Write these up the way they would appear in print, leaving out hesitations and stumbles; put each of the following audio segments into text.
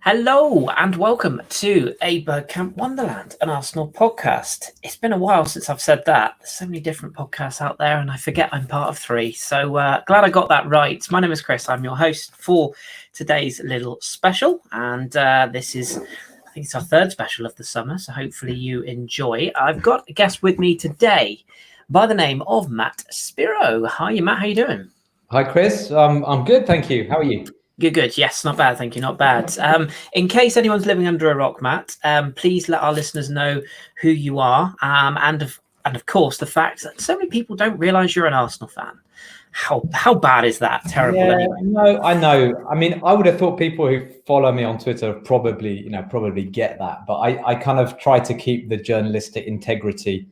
Hello and welcome to a Bergkamp Wonderland, an Arsenal podcast. It's been a while since I've said that. There's so many different podcasts out there and I forget I'm part of three. So glad I got that right. My name is Kris. I'm your host for today's little special. And this is, I think it's our third special of the summer. So hopefully you enjoy. I've got a guest with me today by the name of Matt Spiro. Hi, Matt. How you doing? Hi, Kris. I'm good, thank you. How are you? Good. Yes, not bad. Thank you. Not bad. In case anyone's living under a rock, Matt, please let our listeners know who you are, and of course the fact that so many people don't realise you're an Arsenal fan. How bad is that? Terrible. Yeah, anyway. No, I know. I mean, I would have thought people who follow me on Twitter probably get that, but I kind of try to keep the journalistic integrity,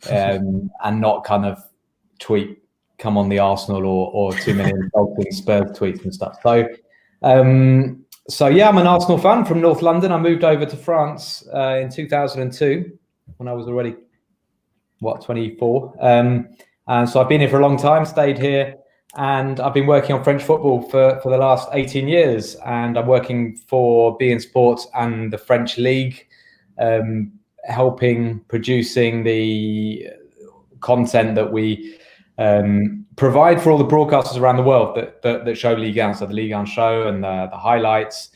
and not kind of tweet "come on the Arsenal" or too many insulting Spurs tweets and stuff. So yeah, I'm an Arsenal fan from North London. I moved over to France in 2002 when I was already 24. And so I've been here for a long time, stayed here, and I've been working on French football for the last 18 years. And I'm working for beIN Sports and the French Ligue, producing the content that we provide for all the broadcasters around the world that show Ligue 1, so the Ligue 1 show and the highlights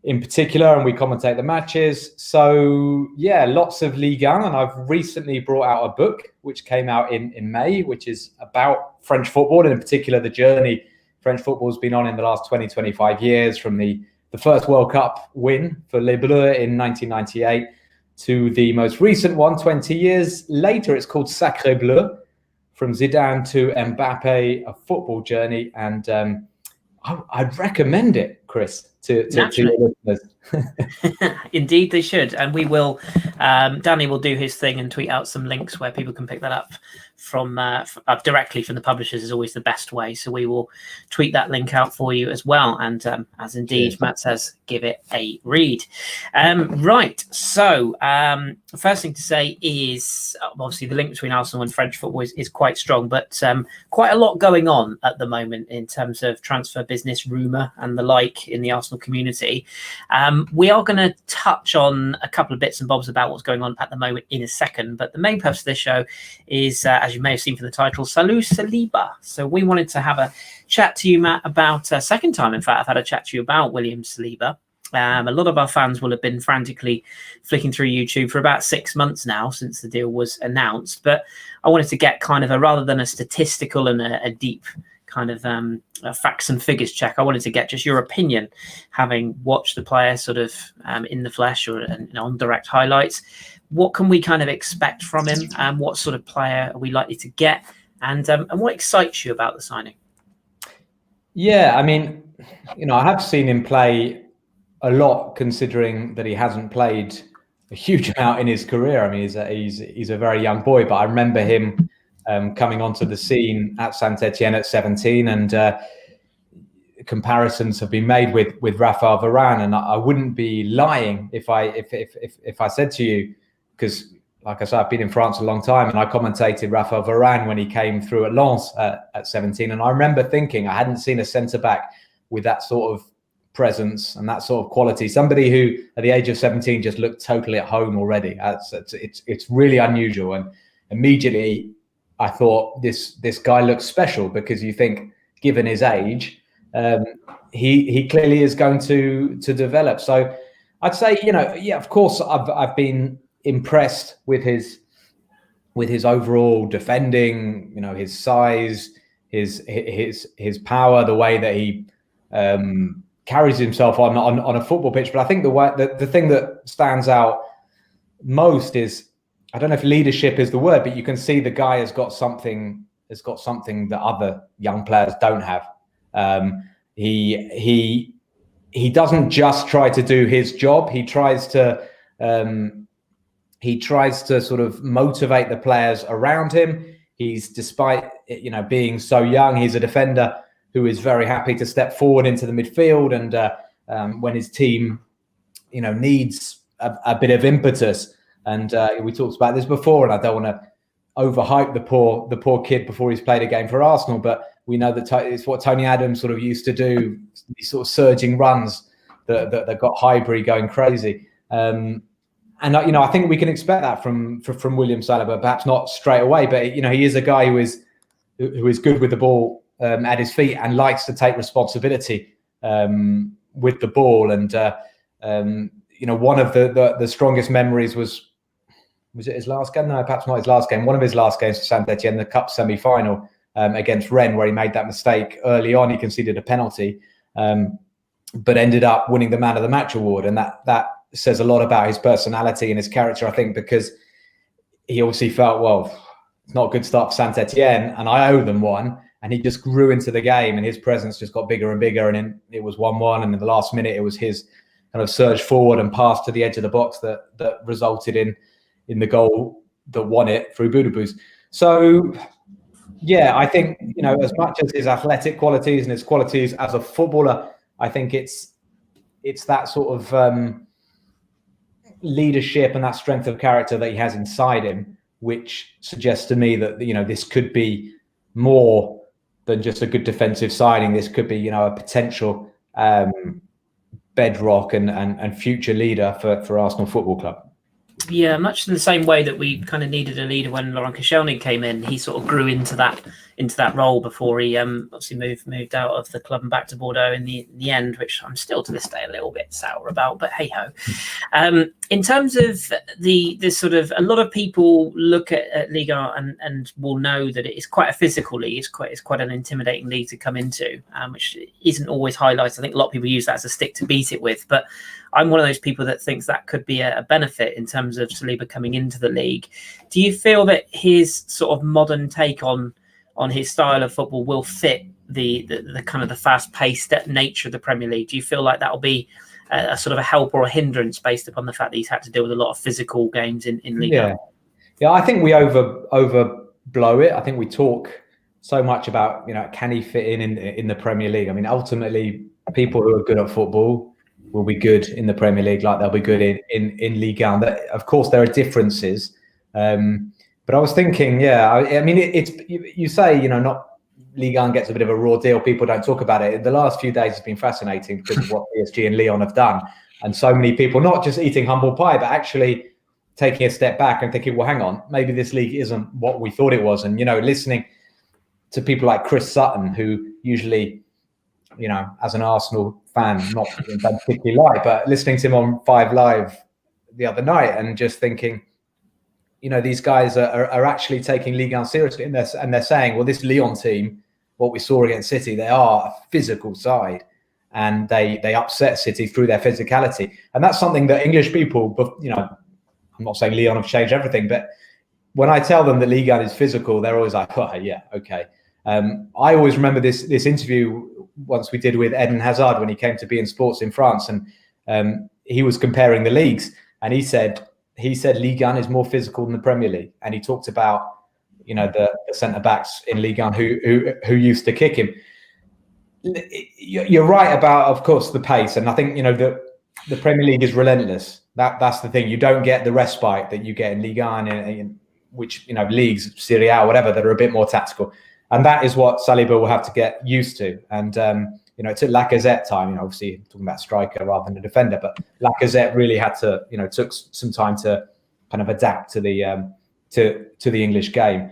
in particular, and we commentate the matches. So yeah, lots of Ligue 1, and I've recently brought out a book which came out in May, which is about French football, and in particular the journey French football has been on in the last 25 years, from the first World Cup win for Les Bleus in 1998 to the most recent one 20 years later. It's called Sacré Bleu, from Zidane to Mbappe, a football journey. And I'd recommend it, Kris, to your listeners. Indeed, they should. And we will, Danny will do his thing and tweet out some links where people can pick that up from directly from the publishers is always the best way. So we will tweet that link out for you as well. And as indeed Matt says, give it a read. Right. So first thing to say is obviously the link between Arsenal and French football is quite strong, but quite a lot going on at the moment in terms of transfer business, rumour and the like in the Arsenal community. We are going to touch on a couple of bits and bobs about what's going on at the moment in a second, but the main purpose of this show is, as you may have seen from the title, Salut Saliba. So we wanted to have a chat to you, Matt, about a second time. In fact, I've had a chat to you about William Saliba. A lot of our fans will have been frantically flicking through YouTube for about 6 months now since the deal was announced. But I wanted to get kind of rather than a statistical and a deep kind of facts and figures check, I wanted to get just your opinion, having watched the player sort of in the flesh or on direct highlights. What can we kind of expect from him? What sort of player are we likely to get? And what excites you about the signing? Yeah, I mean, I have seen him play a lot, considering that he hasn't played a huge amount in his career. I mean, he's a very young boy, but I remember him coming onto the scene at Saint-Etienne at 17, and comparisons have been made with Raphael Varane, and I wouldn't be lying if I said to you, because like I said, I've been in France a long time, and I commentated Raphael Varane when he came through at Lens at 17, and I remember thinking I hadn't seen a centre back with that sort of presence and that sort of quality. Somebody who at the age of 17 just looked totally at home already. It's really unusual, and immediately I thought this guy looks special, because you think, given his age, he clearly is going to develop. So I'd say, of course, I've been impressed with his overall defending, his size, his power, the way that he carries himself on a football pitch. But I think the thing that stands out most is, I don't know if leadership is the word, but you can see the guy has got something that other young players don't have. He doesn't just try to do his job. He tries to sort of motivate the players around him. Despite being so young, he's a defender who is very happy to step forward into the midfield, and when his team needs a bit of impetus. And we talked about this before, and I don't want to overhype the poor kid before he's played a game for Arsenal, but we know that it's what Tony Adams sort of used to do, these sort of surging runs that got Highbury going crazy. And I think we can expect that from William Saliba, perhaps not straight away, but he is a guy who is good with the ball at his feet and likes to take responsibility with the ball. And one of the strongest memories was it his last game? No, perhaps not his last game. One of his last games for Saint-Etienne, the Cup semi-final against Rennes, where he made that mistake early on. He conceded a penalty, but ended up winning the Man of the Match award, and that says a lot about his personality and his character, I think, because he obviously felt, well, it's not a good start for Saint-Etienne and I owe them one. And he just grew into the game and his presence just got bigger and bigger. And then it was 1-1. And in the last minute, it was his kind of surge forward and pass to the edge of the box that resulted in the goal that won it through Boudebouz. So, yeah, I think, as much as his athletic qualities and his qualities as a footballer, I think it's that sort of leadership and that strength of character that he has inside him, which suggests to me that this could be more than just a good defensive signing. This could be a potential bedrock and future leader for Arsenal Football Club. Yeah, much in the same way that we kind of needed a leader when Laurent Koscielny came in. He sort of grew into that role before he obviously moved out of the club and back to Bordeaux in the end, which I'm still to this day a little bit sour about, but hey ho. In terms of this sort of, a lot of people look at Ligue 1 and will know that it is quite a physical league. It's quite an intimidating league to come into, which isn't always highlighted. I think a lot of people use that as a stick to beat it with, but I'm one of those people that thinks that could be a benefit in terms of Saliba coming into the league. Do you feel that his sort of modern take on his style of football will fit the kind of the fast-paced nature of the Premier League? Do you feel like that'll be a sort of a help or a hindrance based upon the fact that he's had to deal with a lot of physical games in Ligue 1? Yeah, I think we overblow it. I think we talk so much about, can he fit in the Premier League? I mean, ultimately, people who are good at football will be good in the Premier League, like they'll be good in Ligue 1. Of course, there are differences. But I was thinking, I mean, it's you say, not Ligue 1 gets a bit of a raw deal. People don't talk about it. The last few days has been fascinating because of what PSG and Lyon have done. And so many people, not just eating humble pie, but actually taking a step back and thinking, well, hang on, maybe this league isn't what we thought it was. And, listening to people like Chris Sutton, who usually, as an Arsenal fan, not particularly like, but listening to him on 5 Live the other night and just thinking, these guys are actually taking Ligue 1 seriously, and they're saying, well, this Lyon team, what we saw against City, they are a physical side, and they upset City through their physicality, and that's something that English people, I'm not saying Lyon have changed everything, but when I tell them that Ligue 1 is physical, they're always like, oh yeah, okay. I always remember this interview once we did with Eden Hazard when he came to be in Sports in France, and he was comparing the leagues, and he said Ligue 1 is more physical than the Premier League, and he talked about the centre backs in Ligue 1 who used to kick him. You're right about, of course, the pace, and I think the Premier League is relentless. That's the thing. You don't get the respite that you get in Ligue 1, in which leagues, Serie A, whatever, that are a bit more tactical, and that is what Saliba will have to get used to. And it took Lacazette time. Obviously talking about striker rather than a defender, but Lacazette really had to, took some time to kind of adapt to the English game.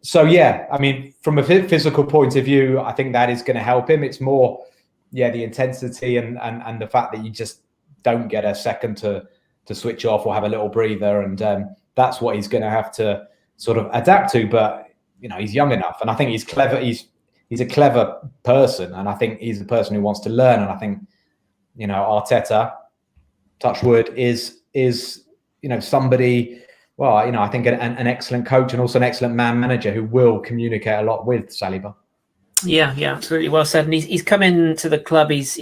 So yeah, I mean, from a physical point of view, I think that is going to help him. It's more, the intensity and the fact that you just don't get a second to switch off or have a little breather, and that's what he's going to have to sort of adapt to. But he's young enough, and I think he's clever. He's a clever person, and I think he's a person who wants to learn. And I think, Arteta, touch wood, is somebody. Well, I think an excellent coach and also an excellent manager who will communicate a lot with Saliba. Yeah, absolutely well said. And he's come into the club. He's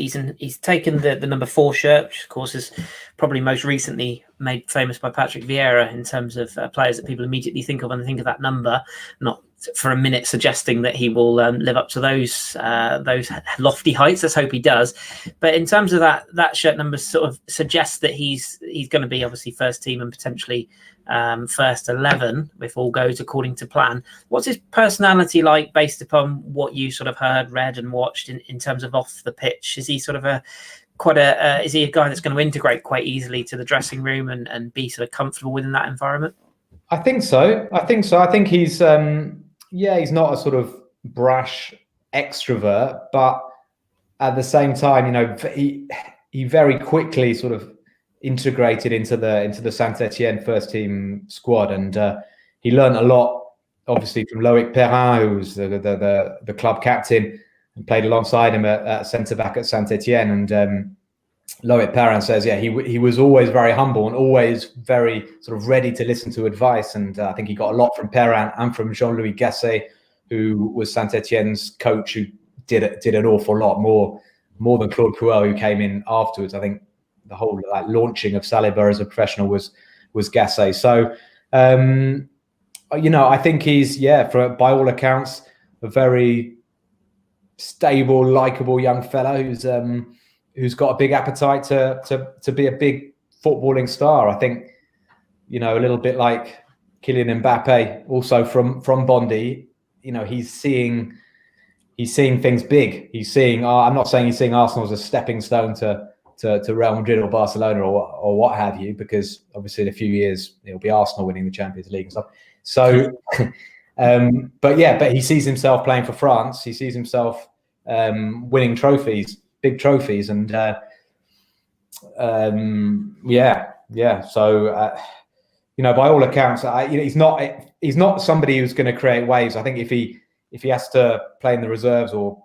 taken the number 4 shirt, which of course is probably most recently made famous by Patrick Vieira in terms of players that people immediately think of when they think of that number. Not for a minute suggesting that he will live up to those lofty heights. Let's hope he does. But in terms of that shirt number, sort of suggests that he's going to be obviously first team and potentially first 11 if all goes according to plan. What's his personality like based upon what you sort of heard, read and watched in terms of off the pitch? Is he sort of quite a is he a guy that's going to integrate quite easily to the dressing room and be sort of comfortable within that environment? I think so. I think he's he's not a sort of brash extrovert, but at the same time, he very quickly sort of integrated into the Saint-Etienne first team squad, and he learned a lot, obviously, from Loic Perrin, who was the club captain and played alongside him at centre back at Saint-Etienne. And Loic Perrin says, he was always very humble and always very sort of ready to listen to advice. And I think he got a lot from Perrin and from Jean-Louis Gasset, who was Saint-Etienne's coach, who did an awful lot more than Claude Puel, who came in afterwards. I think the whole launching of Saliba as a professional was Gasset. So I think he's by all accounts a very stable, likable young fella who's got a big appetite to be a big footballing star. I think a little bit like Kylian Mbappe, also from Bondy. He's seeing things big. He's seeing. I'm not saying he's seeing Arsenal as a stepping stone to Real Madrid or Barcelona or what have you, because obviously in a few years it'll be Arsenal winning the Champions League and stuff. So, but he sees himself playing for France. He sees himself winning trophies, big trophies, and So by all accounts, he's not somebody who's going to create waves. I think if he has to play in the reserves or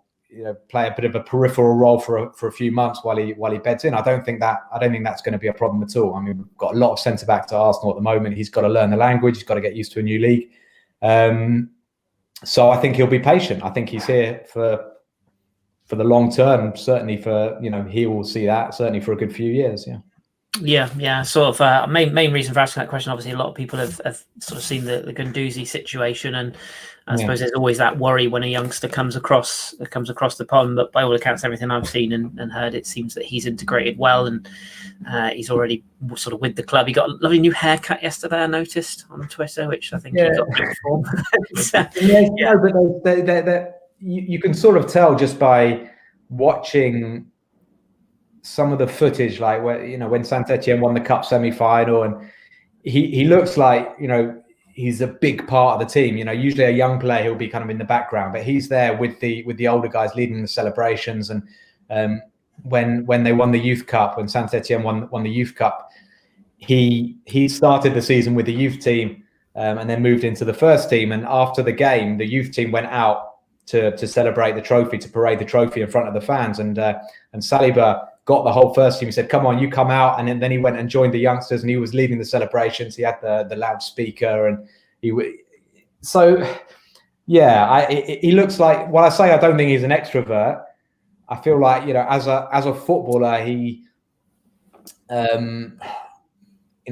play a bit of a peripheral role for a few months while he beds in, I don't think that's going to be a problem at all. I mean, we've got a lot of centre backs at Arsenal at the moment. He's got to learn the language. He's got to get used to a new league. So I think he'll be patient. I think he's here for the long term. Certainly he will see that certainly for a good few years. Yeah. Sort of main reason for asking that question. Obviously, a lot of people have sort of seen the Guendouzi situation, and I suppose there's always that worry when a youngster comes across the pond. But by all accounts, everything I've seen and heard, it seems that he's integrated well, and he's already sort of with the club. He got a lovely new haircut yesterday, I noticed on Twitter, which I think he got good for. But you can sort of tell just by watching some of the footage, like when Saint-Etienne won the cup semi-final, and he looks like he's a big part of the team. Usually a young player, he'll be kind of in the background, but he's there with the older guys leading the celebrations. And when they won the youth cup, when Saint-Etienne won the youth cup, he started the season with the youth team and then moved into the first team. And after the game, the youth team went out to celebrate the trophy, to parade the trophy in front of the fans. And Saliba got the whole first team. He said, "Come on, you come out." And then he went and joined the youngsters, and he was leading the celebrations. He had the loudspeaker, and he looks like. While I say I don't think he's an extrovert, I feel like as a footballer, he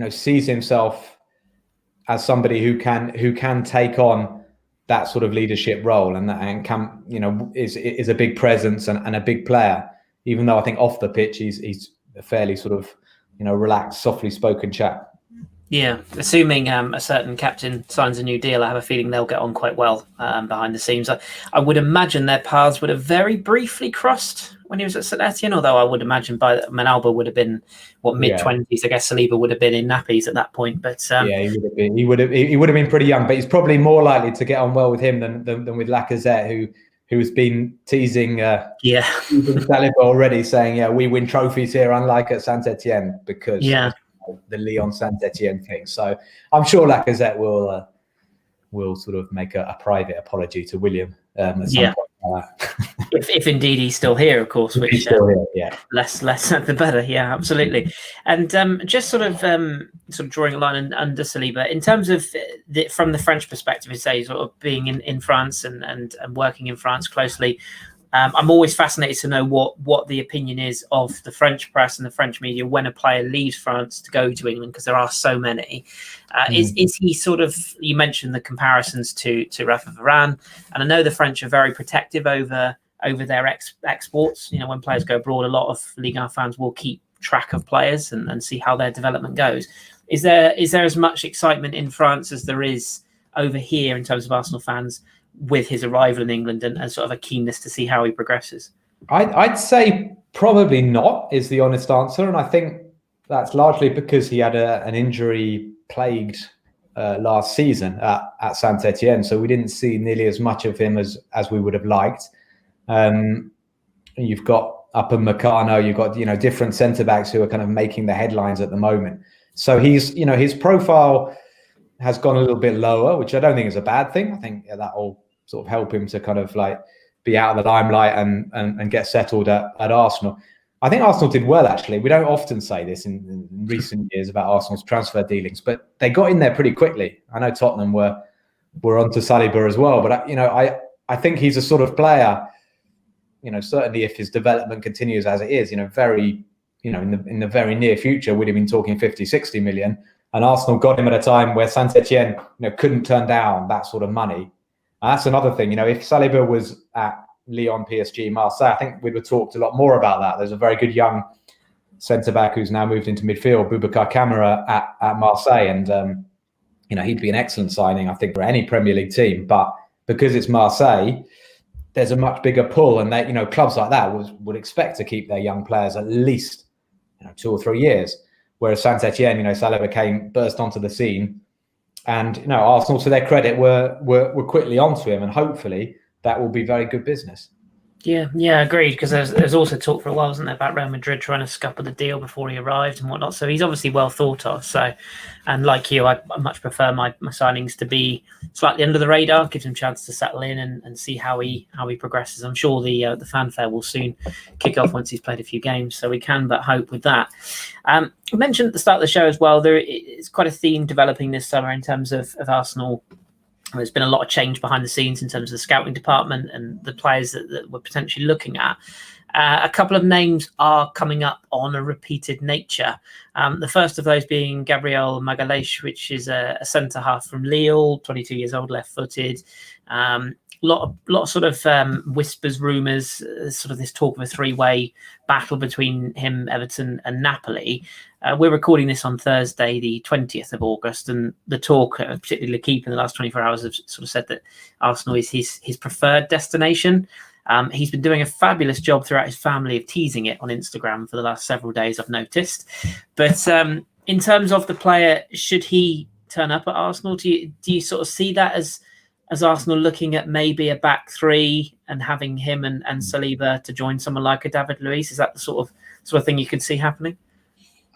sees himself as somebody who can take on that sort of leadership role, and can is a big presence and a big player. Even though I think off the pitch he's a fairly sort of relaxed, softly spoken chap. Yeah, assuming a certain captain signs a new deal, I have a feeling they'll get on quite well behind the scenes. I would imagine their paths would have very briefly crossed when he was at St Etienne, although I would imagine Manalba would have been mid-20s. I guess Saliba would have been in nappies at that point. But he would have been pretty young, but he's probably more likely to get on well with him than with Lacazette, who's been teasing Saliba already, saying, we win trophies here, unlike at Saint-Etienne, because the Lyon Saint-Etienne thing. So I'm sure Lacazette will sort of make a private apology to William at some point like that. if indeed he's still here, of course, which less the better. Yeah, absolutely. And just sort of drawing a line under Saliba in terms of from the French perspective, you say sort of being in France and working in France closely. I'm always fascinated to know what the opinion is of the French press and the French media when a player leaves France to go to England, because there are so many. Is he sort of, you mentioned the comparisons to Rafa Varane, and I know the French are very protective over their exports. When players go abroad, a lot of Ligue 1 fans will keep track of players and see how their development goes. Is there as much excitement in France as there is over here in terms of Arsenal fans with his arrival in England and sort of a keenness to see how he progresses? I'd say probably not is the honest answer, and I think that's largely because he had an injury-plagued last season at Saint-Etienne, so we didn't see nearly as much of him as we would have liked. You've got Upamecano, you've got different centre backs who are kind of making the headlines at the moment. So he's his profile has gone a little bit lower, which I don't think is a bad thing. I think that will sort of help him to kind of like be out of the limelight and get settled at Arsenal. I think Arsenal did well, actually. We don't often say this in recent years about Arsenal's transfer dealings, but they got in there pretty quickly. I know Tottenham were onto Saliba as well, but I think he's a sort of player, certainly if his development continues as it is, very, in the very near future, we'd have been talking 50, 60 million. And Arsenal got him at a time where Saint-Etienne, couldn't turn down that sort of money. And that's another thing, if Saliba was at Lyon, PSG, Marseille, I think we'd have talked a lot more about that. There's a very good young centre-back who's now moved into midfield, Boubacar Kamara at Marseille. And, he'd be an excellent signing, I think, for any Premier League team. But because it's Marseille, there's a much bigger pull. And they, clubs like that would expect to keep their young players at least 2 or 3 years. Whereas Saint-Etienne, Saliba burst onto the scene. And, Arsenal, to their credit, were quickly onto him. And hopefully that will be very good business. Yeah, agreed. Because there's also talk for a while, wasn't there, about Real Madrid trying to scupper the deal before he arrived and whatnot. So he's obviously well thought of. So, and like you, I much prefer my signings to be slightly under the radar, gives him a chance to settle in and see how he progresses. I'm sure the fanfare will soon kick off once he's played a few games. So we can but hope with that. We mentioned at the start of the show as well, there is quite a theme developing this summer in terms of Arsenal. There's been a lot of change behind the scenes in terms of the scouting department and the players that we're potentially looking at. A couple of names are coming up on a repeated nature. The first of those being Gabriel Magalhaes, which is a centre-half from Lille, 22 years old, left-footed. Lot of sort of whispers, rumours, sort of this talk of a three-way battle between him, Everton and Napoli. We're recording this on Thursday, the 20th of August, and the talk, particularly L'Equipe in the last 24 hours, have sort of said that Arsenal is his preferred destination. He's been doing a fabulous job throughout his family of teasing it on Instagram for the last several days, I've noticed. But in terms of the player, should he turn up at Arsenal, do you sort of see that as Arsenal looking at maybe a back three and having him and Saliba to join someone like a David Luiz? Is that the sort of thing you could see happening?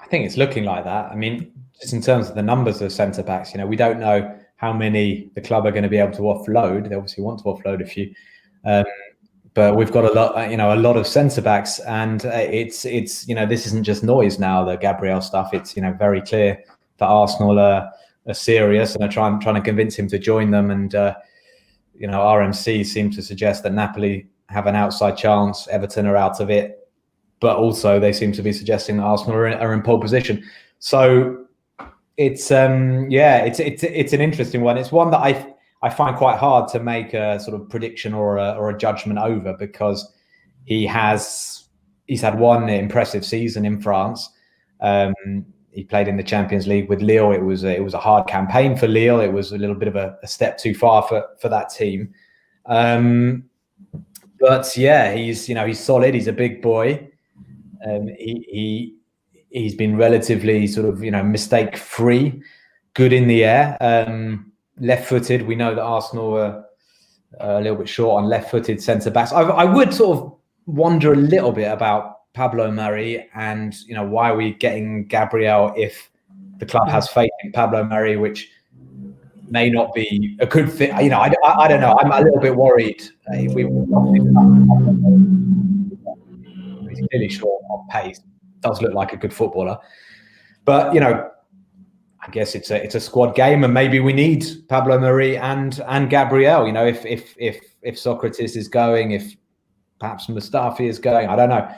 I think it's looking like that. I mean, just in terms of the numbers of centre backs, we don't know how many the club are going to be able to offload. They obviously want to offload a few, but we've got a lot of centre backs, and it's this isn't just noise now. The Gabriel stuff. It's very clear that Arsenal are serious and are trying to convince him to join them. And RMC seem to suggest that Napoli have an outside chance. Everton are out of it. But also they seem to be suggesting that Arsenal are in pole position. So it's an interesting one. It's one that I find quite hard to make a sort of prediction or a judgment over, because he's had one impressive season in France. He played in the Champions League with Lille. It was a hard campaign for Lille. It was a little bit of a step too far for that team. But yeah, he's solid. He's a big boy. He's been relatively sort of mistake free, good in the air, left-footed. We know that Arsenal are a little bit short on left-footed centre backs. I would sort of wonder a little bit about Pablo Mari and why are we getting Gabriel if the club has faith in Pablo Mari, which may not be a good thing. I don't know. I'm a little bit worried. He's clearly short on pace. Does look like a good footballer, but I guess it's a squad game, and maybe we need Pablo Mari and Gabriel. If Sokratis is going, if perhaps Mustafi is going, I don't know.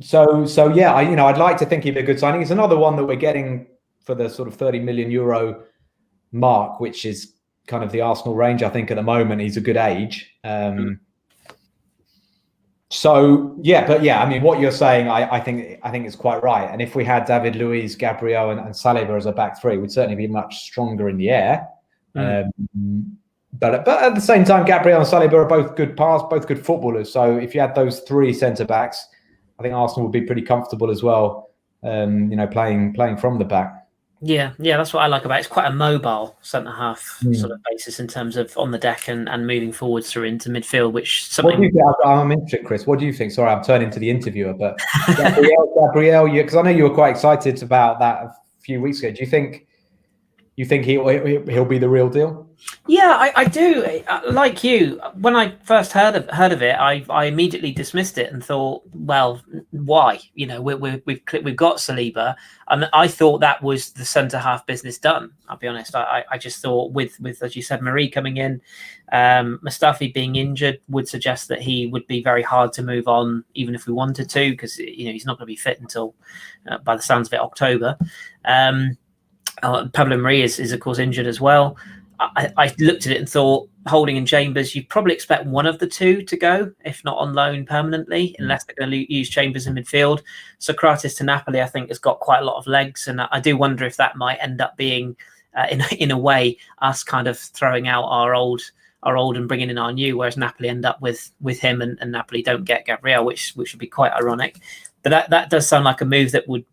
So yeah, I'd like to think he'd be a good signing. It's another one that we're getting for the sort of 30 million euro mark, which is kind of the Arsenal range. I think at the moment he's a good age. So yeah, but yeah, I mean, what you're saying, I think it's quite right. And if we had David Luiz, Gabriel, and Saliba as a back three, we'd certainly be much stronger in the air. But at the same time, Gabriel and Saliba are both good footballers. So if you had those three centre backs, I think Arsenal would be pretty comfortable as well. Playing from the back. Yeah, that's what I like about it. It's quite a mobile centre half sort of basis in terms of on the deck and moving forwards through into midfield. Which something. What do you think? I'm interested, Kris. What do you think? Sorry, I'm turning to the interviewer, but Gabriel, because I know you were quite excited about that a few weeks ago. Do you think he'll be the real deal? Yeah, I do. Like you, when I first heard of it, I immediately dismissed it and thought, well, why? We've got Saliba, and I thought that was the centre half business done. I'll be honest. I just thought with as you said, Emery coming in, Mustafi being injured would suggest that he would be very hard to move on, even if we wanted to, because he's not going to be fit until, by the sounds of it, October. Pablo Emery is of course injured as well. I looked at it and thought, Holding and Chambers, you probably expect one of the two to go, if not on loan permanently, unless they're going to use Chambers in midfield. Sokratis to Napoli, I think, has got quite a lot of legs, and I do wonder if that might end up being, in a way, us kind of throwing out our old and bringing in our new, whereas Napoli end up with him, and Napoli don't get Gabriel, which would be quite ironic. But that does sound like a move that would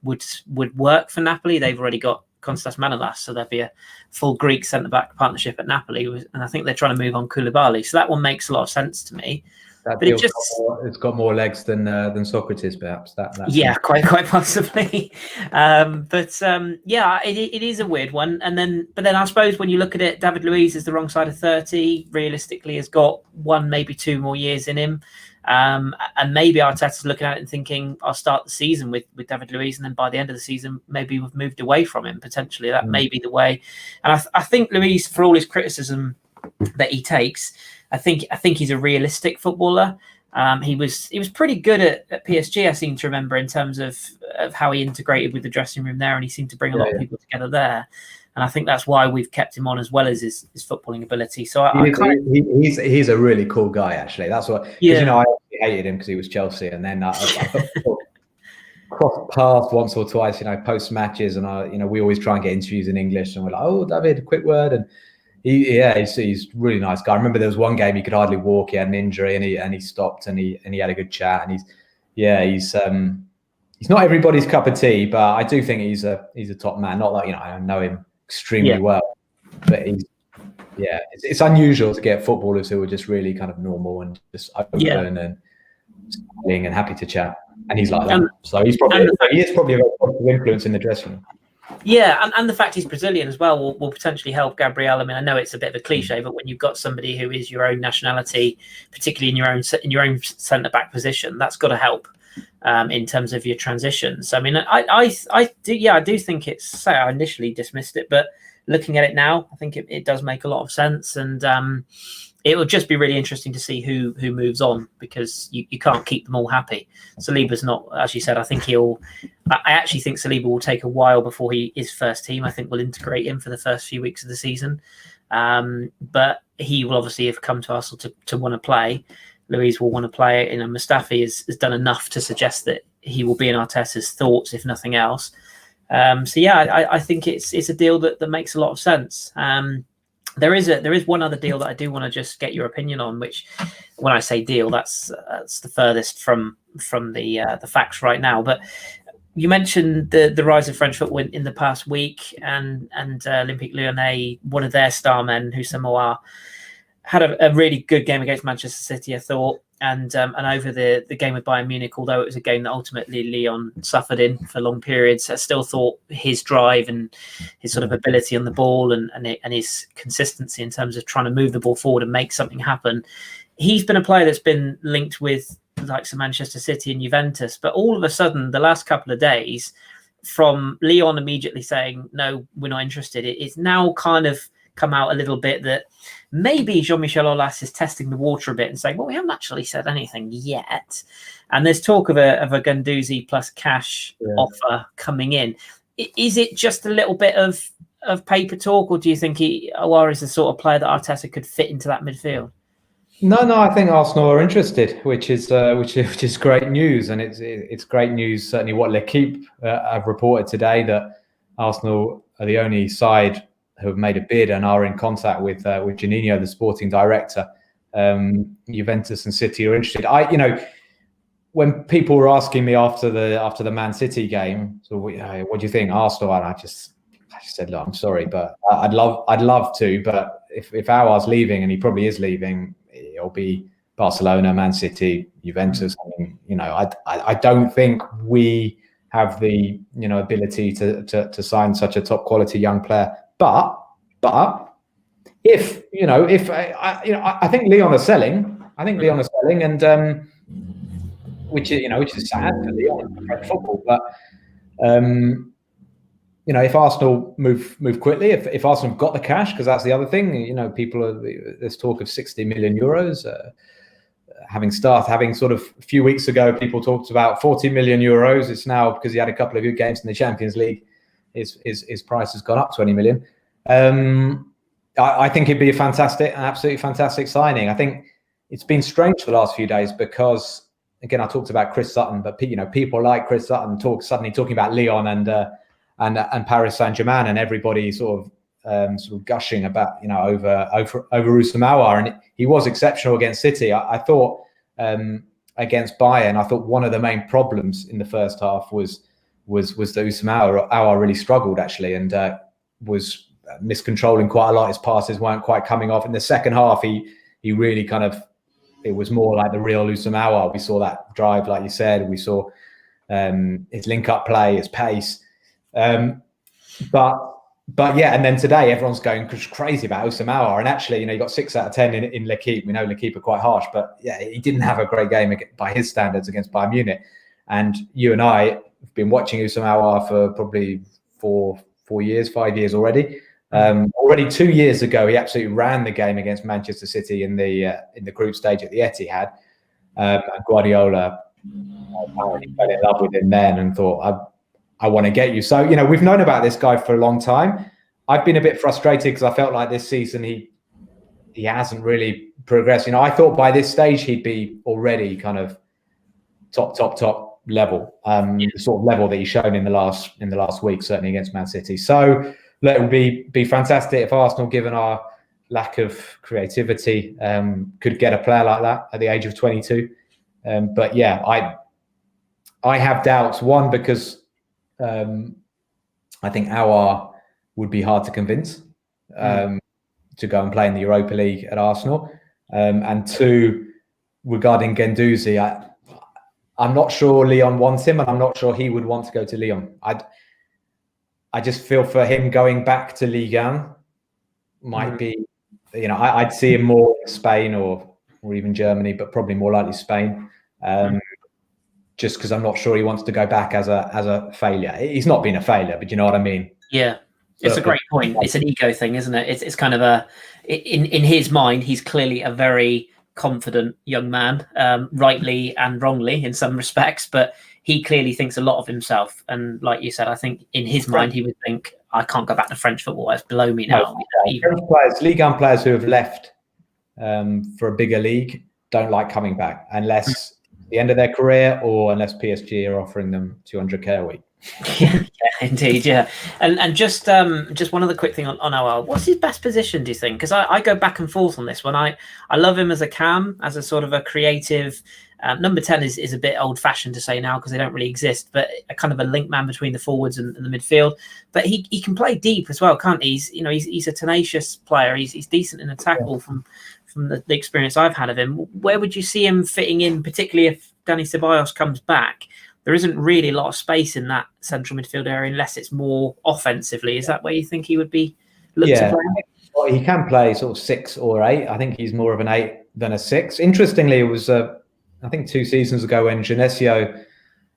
work for Napoli. They've already got Kostas Manolas, so there'd be a full Greek centre-back partnership at Napoli, and I think they're trying to move on Koulibaly, so that one makes a lot of senst to me. But it's got more legs than Sokratis, perhaps. Yeah, quite possibly. It is a weird one. But then I suppose when you look at it, David Luiz is the wrong side of 30. Realistically, has got 1, maybe 2 more years in him. And maybe Arteta's looking at it and thinking, I'll start the season with David Luiz, and then by the end of the season, maybe we've moved away from him. Potentially, that may be the way. And I think Luiz, for all his criticism that he takes, I think he's a realistic footballer. He was pretty good at PSG, I seem to remember, in terms of how he integrated with the dressing room there, and he seemed to bring a lot of people together there. And I think that's why we've kept him on, as well as his footballing ability. So he's a really cool guy, actually. That's what, because I hated him because he was Chelsea, and then I crossed paths once or twice, post matches, and we always try and get interviews in English, and we're like, "Oh, David, a quick word," and he's a really nice guy. I remember there was one game he could hardly walk. He had an injury, and he stopped, and he had a good chat. And he's not everybody's cup of tea, but I do think he's a top man. Not like I know him extremely well, but it's unusual to get footballers who are just really kind of normal and just open and smiling and happy to chat. And he's like that. So he is probably a very positive influence in the dressing room. Yeah, and the fact he's Brazilian as well will potentially help Gabriel. I mean, I know it's a bit of a cliche, but when you've got somebody who is your own nationality, particularly in your own centre back position, that's got to help in terms of your transitions. I mean, I do think it's. Say I initially dismissed it, but looking at it now, I think it does make a lot of sense, and it will just be really interesting to see who moves on, because you can't keep them all happy. Saliba's not, as you said. I actually think Saliba will take a while before he is first team. I think we'll integrate him for the first few weeks of the season, but he will obviously have come to Arsenal to want to play. Luiz will want to play. Mustafi has done enough to suggest that he will be in Arteta's thoughts, if nothing else. I think it's a deal that makes a lot of sense. There is one other deal that I do want to just get your opinion on, which, when I say deal, that's the furthest from the facts right now. But you mentioned the rise of French football in the past week, and Olympique Lyonnais, one of their star men, Houssem, Aouar, had a really good game against Manchester City, I thought, and over the game with Bayern Munich, although it was a game that ultimately Lyon suffered in for long periods, I still thought his drive and his sort of ability on the ball and his consistency in terms of trying to move the ball forward and make something happen. He's been a player that's been linked with the likes of Manchester City and Juventus, but all of a sudden, the last couple of days, from Lyon immediately saying, no, we're not interested, it's now kind of come out a little bit that maybe Jean-Michel Aulas is testing the water a bit and saying, well, we haven't actually said anything yet. And there's talk of a Guendouzi plus cash offer coming in. Is it just a little bit of paper talk, or do you think Aouar is the sort of player that Arteta could fit into that midfield? No, I think Arsenal are interested, which is great news, and it's great news. Certainly, what L'Equipe have reported today, that Arsenal are the only side who have made a bid and are in contact with Juninho, the sporting director. Juventus and City are interested. When people were asking me after the Man City game, so what do you think, Arsenal? And I just said, look, I'm sorry, but I'd love to, but if Aouar's leaving, and he probably is leaving, it'll be Barcelona, Man City, Juventus. I mean, I don't think we have the ability to sign such a top quality young player. But if I think Lyon are selling. I think Lyon are selling, and which is sad for Lyon for French football. But if Arsenal move quickly, if Arsenal have got the cash, because that's the other thing. There's talk of 60 million euros. Having sort of a few weeks ago, people talked about 40 million euros. It's now, because he had a couple of good games in the Champions League, his price has gone up 20 million. I think it'd be an absolutely fantastic signing. I think it's been strange for the last few days because, again, I talked about Chris Sutton, but people like Chris Sutton suddenly talking about Lyon and Paris Saint-Germain, and everybody sort of gushing about over Houssem Aouar, and he was exceptional against City. I thought against Bayern, I thought one of the main problems in the first half was that Houssem Aouar really struggled actually, and was miscontrolling quite a lot. His passes weren't quite coming off. In the second half, he really it was more like the real Houssem Aouar. We saw that drive, like you said. We saw his link-up play, his pace. But yeah, and then today everyone's going crazy about Houssem Aouar, and actually, you got 6 out of 10 in L'Équipe. We know L'Équipe are quite harsh, but yeah, he didn't have a great game by his standards against Bayern Munich. And you and I have been watching Houssem Aouar for probably 5 years already. Already 2 years ago, he absolutely ran the game against Manchester City in the group stage at the Etihad. And Guardiola apparently fell in love with him then and thought, I want to get you. So, we've known about this guy for a long time. I've been a bit frustrated because I felt like this season he hasn't really progressed. I thought by this stage he'd be already kind of top level, the sort of level that he's shown in the last week, certainly against Man City. So it would be fantastic if Arsenal, given our lack of creativity, could get a player like that at the age of 22. But yeah, I have doubts. One, because I think Aouar would be hard to convince to go and play in the Europa League at Arsenal. And two, regarding Guendouzi, I'm not sure Lyon wants him, and I'm not sure he would want to go to Lyon. I just feel for him going back to Ligue 1 might be, I'd see him more in Spain or even Germany, but probably more likely Spain. Just because I'm not sure he wants to go back as a failure. He's not been a failure, but you know what I mean? Yeah, it's a great point. It's an ego thing, isn't it? It's kind of in his mind, he's clearly a very confident young man, rightly and wrongly in some respects, but he clearly thinks a lot of himself. And like you said, I think in his mind, he would think, I can't go back to French football. It's below me now. Ligue 1 players who have left for a bigger league don't like coming back unless the end of their career or unless PSG are offering them 200k a week. yeah, indeed, yeah. And just one other quick thing on Aouar. What's his best position, do you think? Because I go back and forth on this one. I love him as a cam, as a sort of a creative. Number 10 is a bit old-fashioned to say now because they don't really exist, but a kind of a link man between the forwards and the midfield. But he can play deep as well, can't he? He's a tenacious player. He's decent in a tackle from the experience I've had of him. Where would you see him fitting in, particularly if Dani Ceballos comes back? There isn't really a lot of space in that central midfield area unless it's more offensively. Is that where you think he would be looked to play? Well, he can play sort of 6 or 8. I think he's more of an 8 than a 6. Interestingly, it was I think 2 seasons ago when Genesio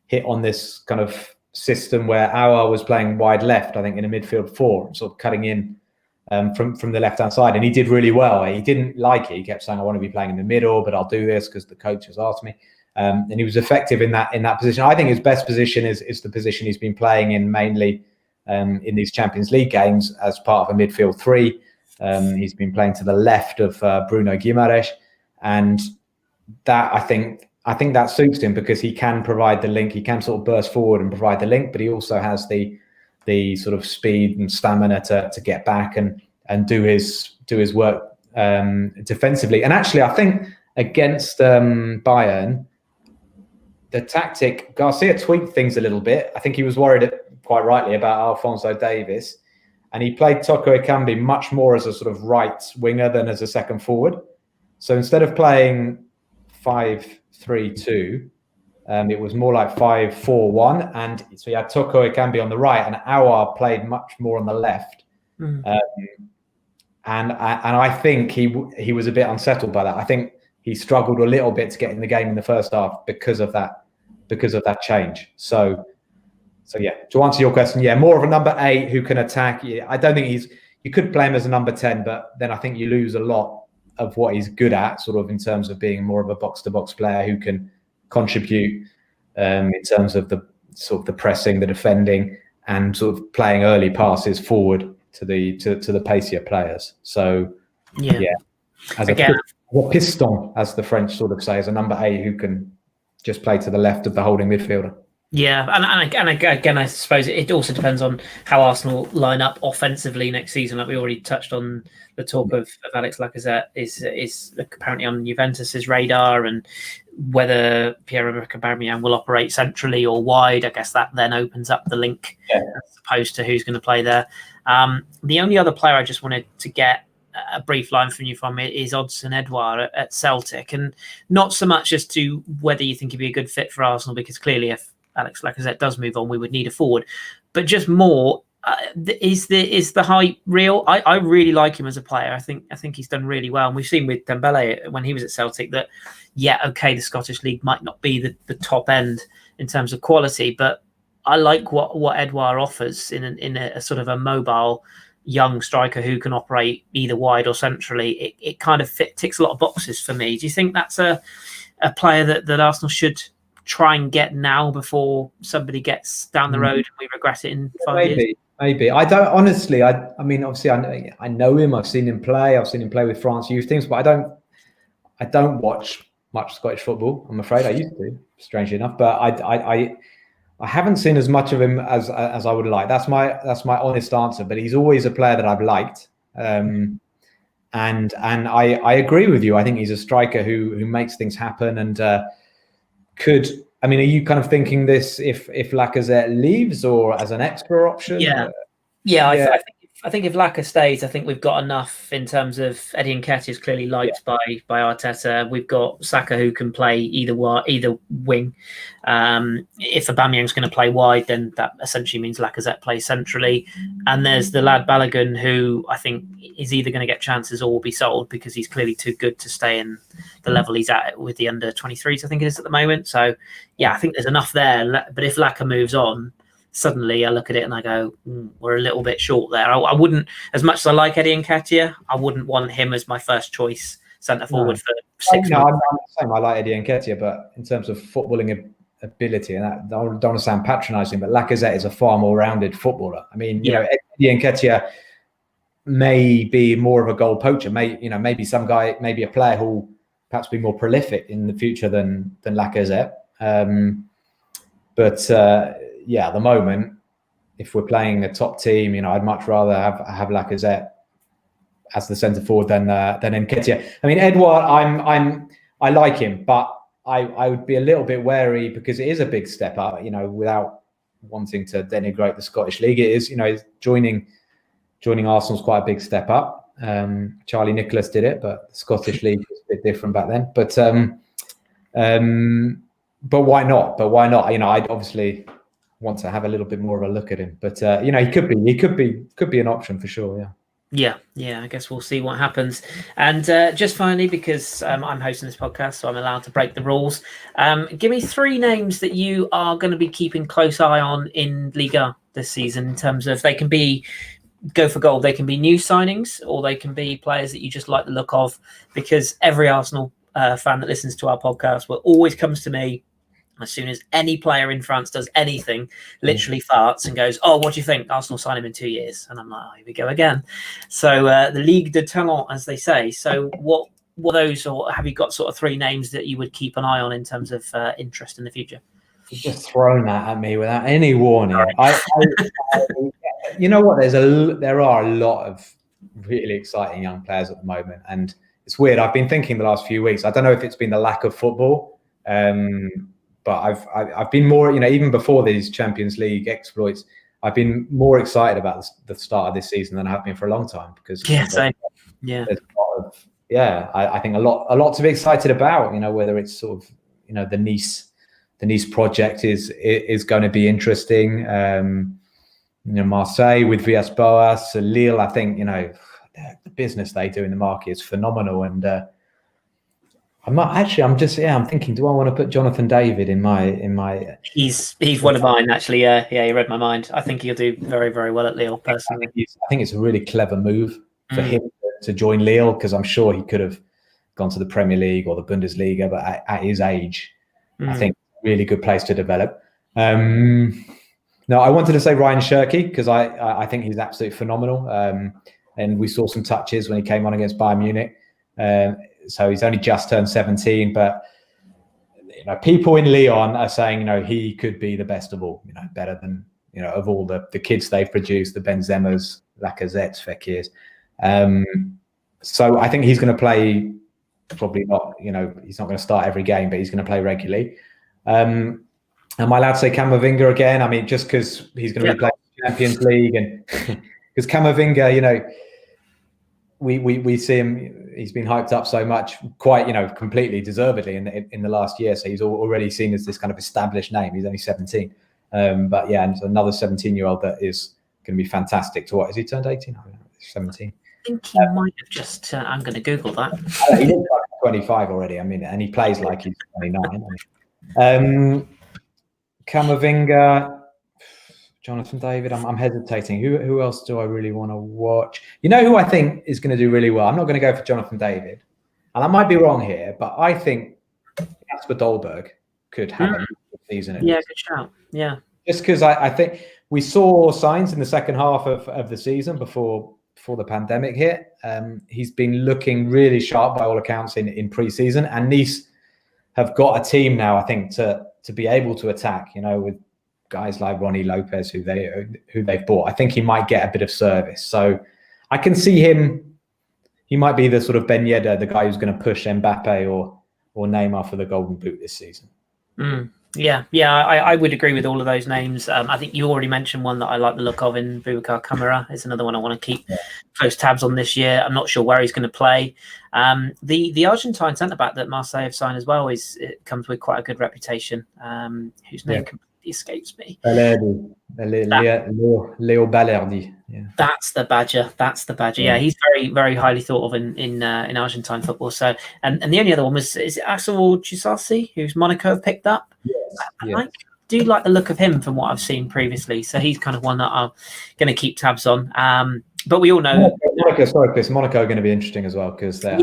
hit on this kind of system where Aouar was playing wide left, I think in a midfield 4, sort of cutting in from the left-hand side, and he did really well. He didn't like it. He kept saying, I want to be playing in the middle, but I'll do this because the coach has asked me. And he was effective in that position. I think his best position is the position he's been playing in mainly in these Champions League games as part of a midfield 3. He's been playing to the left of Bruno Guimaraes, and that I think that suits him because he can provide the link. He can sort of burst forward and provide the link, but he also has the the sort of speed and stamina to get back and do his work defensively. And actually, I think against Bayern, the tactic, Garcia tweaked things a little bit. I think he was worried, quite rightly, about Alphonso Davies, and he played Toko Ekambi much more as a sort of right winger than as a second forward. So instead of playing 5-3-2, it was more like 5-4-1, and so you had Toko Ekambi on the right, and Aouar played much more on the left. And I think he was a bit unsettled by that. I think he struggled a little bit to get in the game in the first half because of that change. So yeah, to answer your question, yeah, more of a number 8 who can attack. Yeah, I don't think you could play him as a number 10, but then I think you lose a lot of what he's good at, sort of in terms of being more of a box-to-box player who can contribute in terms of the sort of the pressing, the defending, and sort of playing early passes forward to the pacier players. So yeah as a piston, as the French sort of say, as a number 8 who can just play to the left of the holding midfielder. Yeah, and again, I suppose it also depends on how Arsenal line up offensively next season. Like we already touched on, the talk of Alex Lacazette is apparently on Juventus's radar, and whether Pierre-Emerick Aubameyang will operate centrally or wide. I guess that then opens up the link as opposed to who's going to play there. The only other player I just wanted to get a brief line from you from it is Odsonne Édouard at Celtic, and not so much as to whether you think he'd be a good fit for Arsenal, because clearly if Alex Lacazette does move on, we would need a forward, but just more, is the hype real? I really like him as a player. I think he's done really well, and we've seen with Dembele when he was at Celtic that the Scottish League might not be the top end in terms of quality, but I like what Édouard offers in a sort of a mobile young striker who can operate either wide or centrally. It kind of ticks a lot of boxes for me. Do you think that's a player that Arsenal should try and get now before somebody gets down the road and we regret it in 5 years? Maybe. I don't honestly. I mean, obviously, I know him. I've seen him play. I've seen him play with France youth teams, but I don't watch much Scottish football. I'm afraid I used to, strangely enough, but I haven't seen as much of him as I would like. That's my honest answer. But he's always a player that I've liked, and I agree with you. I think he's a striker who makes things happen and could. I mean, are you kind of thinking this if Lacazette leaves, or as an extra option? Yeah. I think if Lacazette stays, I think we've got enough in terms of Eddie Nketiah is clearly liked by Arteta. We've got Saka who can play either wing. If Aubameyang's going to play wide, then that essentially means Lacazette plays centrally. And there's the lad Bellerin, who I think is either going to get chances or will be sold, because he's clearly too good to stay in the level he's at with the under 23s, I think it is at the moment. So yeah, I think there's enough there. But if Lacazette moves on, suddenly I look at it and I go, we're a little bit short there. I wouldn't, as much as I like Eddie Nketiah, I wouldn't want him as my first choice centre forward for 6 months. I'm the same. I like Eddie Nketiah, but in terms of footballing ability, and I don't want to sound patronising, but Lacazette is a far more rounded footballer. I mean, you know, Eddie Nketiah may be more of a goal poacher. Maybe some guy, maybe a player who will perhaps be more prolific in the future than Lacazette. Yeah, at the moment, if we're playing a top team, you know, I'd much rather have Lacazette as the centre forward than Nketiah. I mean, Édouard, I like him, but I would be a little bit wary because it is a big step up. You know, without wanting to denigrate the Scottish League, it is, you know, joining Arsenal's quite a big step up. Charlie Nicholas did it, but the Scottish League was a bit different back then. But why not? You know, I'd obviously want to have a little bit more of a look at him, but you know, he could be an option for sure. Yeah. I guess we'll see what happens. And just finally, because I'm hosting this podcast, so I'm allowed to break the rules. Give me 3 names that you are going to be keeping close eye on in Liga this season, in terms of they can be go for goal, they can be new signings, or they can be players that you just like the look of. Because every Arsenal fan that listens to our podcast will always comes to me as soon as any player in France does anything, literally farts and goes, "Oh, what do you think? Arsenal sign him in 2 years." And I'm like, "Oh, here we go again." So the Ligue de Talent, as they say. So what those, or have you got sort of 3 names that you would keep an eye on in terms of interest in the future? You've just thrown that at me without any warning. You know what? There are a lot of really exciting young players at the moment, and it's weird. I've been thinking the last few weeks. I don't know if it's been the lack of football, but I've been more. Even before these Champions League exploits, I've been more excited about the start of this season than I have been for a long time because there's a lot of I think a lot to be excited about. Whether it's sort of the Nice project is going to be interesting. Marseille with Villas-Boas, Lille. I think the business they do in the market is phenomenal. And I'm thinking, do I want to put Jonathan David in my? He's one of mine actually. Yeah, he read my mind. I think he'll do very, very well at Lille personally. I think it's a really clever move for him to join Lille because I'm sure he could have gone to the Premier League or the Bundesliga, but at his age, I think really good place to develop. No, I wanted to say Ryan Cherki because I think he's absolutely phenomenal. And we saw some touches when he came on against Bayern Munich. So he's only just turned 17, but people in Lyon are saying he could be the best of all. Better than of all the kids they've produced, the Benzemas, Lacazettes, Fekirs. So I think he's going to play. Probably not. He's not going to start every game, but he's going to play regularly. Am I allowed to say Camavinga again? I mean, just because he's going to be playing Champions League, and because Camavinga, we see him. He's been hyped up so much, quite completely deservedly in the last year. So he's already seen as this kind of established name. He's only 17, but yeah, and another 17-year-old that is going to be fantastic to watch. Has he turned 18? I don't know, 17. I think he might have just. I'm going to Google that. He looks like 25 already. I mean, and he plays like he's 29. Camavinga, Jonathan David. I'm hesitating. Who else do I really want to watch? Who I think is going to do really well? I'm not going to go for Jonathan David, and I might be wrong here, but I think Kasper Dolberg could have a good season. Yeah, good shout. Yeah, just because I think we saw signs in the second half of the season before the pandemic hit. He's been looking really sharp by all accounts in pre-season, and Nice have got a team now, I think, to be able to attack, with guys like Ronnie Lopez, who they've bought. I think he might get a bit of service. So I can see him. He might be the sort of Ben Yedder, the guy who's going to push Mbappe or Neymar for the Golden Boot this season. Yeah, I would agree with all of those names. I think you already mentioned one that I like the look of in Boubacar Kamara. Is another one I want to keep close tabs on this year. I'm not sure where he's going to play. The Argentine centre-back that Marseille have signed as well it comes with quite a good reputation, whose name completely escapes me. Leo Balerdi. Yeah. That's the Badger. Yeah, he's very, very highly thought of in Argentine football. So, and the only other one is it Axel Gisassi, who's Monaco have picked up. Yes. I do like the look of him from what I've seen previously. So he's kind of one that I'm going to keep tabs on. But we all know Monaco are going to be interesting as well because they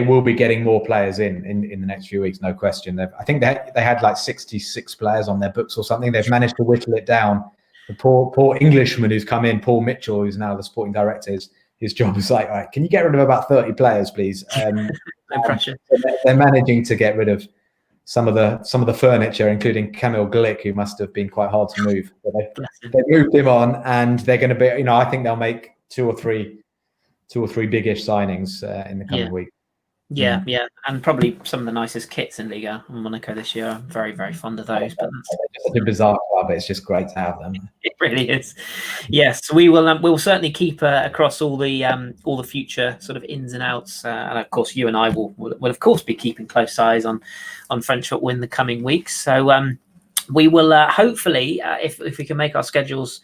will be getting more players in the next few weeks, no question. I think they had like 66 players on their books or something. They've managed to whittle it down. The poor Englishman who's come in, Paul Mitchell, who's now the sporting director, his job is like, all right, can you get rid of about 30 players, please? No pressure. They're managing to get rid of some of the furniture, including Kamil Glick, who must have been quite hard to move. But they moved him on, and they're going to be. I think they'll make two or three biggish signings in the coming week. Yeah, and probably some of the nicest kits in Liga in Monaco this year. I'm very, very fond of those. But it's such a bizarre club, but it's just great to have them. It really is. Yes, we will. We'll certainly keep across all the future sort of ins and outs, and of course, you and I will of course be keeping close eyes on French football in the coming weeks. So we will hopefully, if we can make our schedules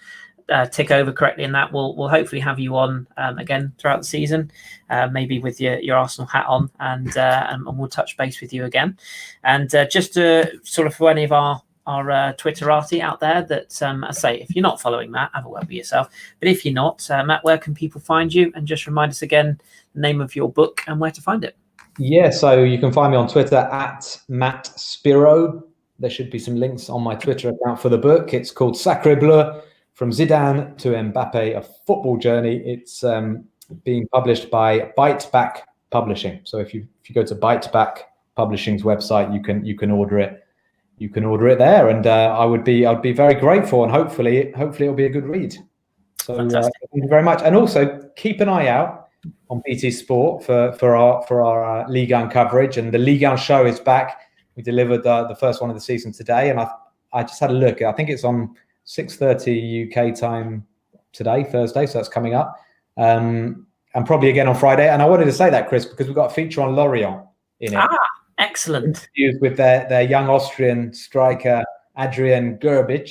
tick over correctly, and that we'll hopefully have you on again throughout the season, maybe with your Arsenal hat on, and we'll touch base with you again. And just to sort of for any of our Twitterati out there that I say, if you're not following Matt, have a word with yourself. But if you're not, Matt, where can people find you? And just remind us again the name of your book and where to find it. Yeah, so you can find me on Twitter at Matt Spiro. There should be some links on my Twitter account for the book. It's called Sacré Bleu: From Zidane to Mbappe, a football journey. It's being published by Bite Back Publishing. So if you go to Bite Back Publishing's website, you can order it you can order it there, and I'd be very grateful, and hopefully it'll be a good read. So thank you very much, and also keep an eye out on BT Sport for our Ligue 1 coverage, and the Ligue 1 show is back. We delivered the first one of the season today, and I just had a look. I think it's on 6:30 UK time today, Thursday, so that's coming up, and probably again on Friday. And I wanted to say that, Kris, because we've got a feature on Lorient in it. Excellent. Interviews with their young Austrian striker, Adrian Gerbic.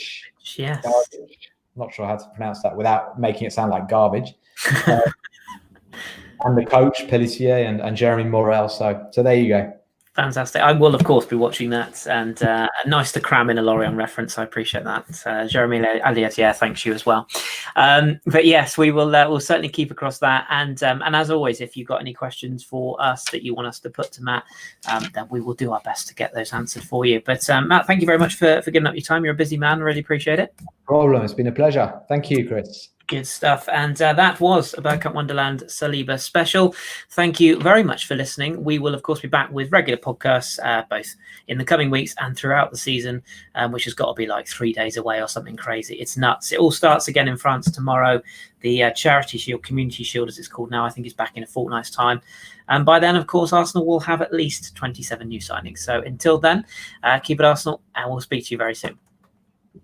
Yes. Garbage. Not sure how to pronounce that without making it sound like garbage. And the coach, Pellissier, and Jeremy Morel. So there you go. Fantastic. I will, of course, be watching that, and nice to cram in a Lorient reference. I appreciate that. Jeremy Aliet, thanks you as well. But yes, we will we'll certainly keep across that. And as always, if you've got any questions for us that you want us to put to Matt, then we will do our best to get those answered for you. But Matt, thank you very much for giving up your time. You're a busy man. Really appreciate it. No problem. It's been a pleasure. Thank you, Kris. Good stuff. And that was a Bergkamp Wonderland Saliba special. Thank you very much for listening. We will, of course, be back with regular podcasts, both in the coming weeks and throughout the season, which has got to be like 3 days away or something crazy. It's nuts. It all starts again in France tomorrow. The Charity Shield, Community Shield, as it's called now, I think is back in a fortnight's time. And by then, of course, Arsenal will have at least 27 new signings. So until then, keep it Arsenal, and we'll speak to you very soon.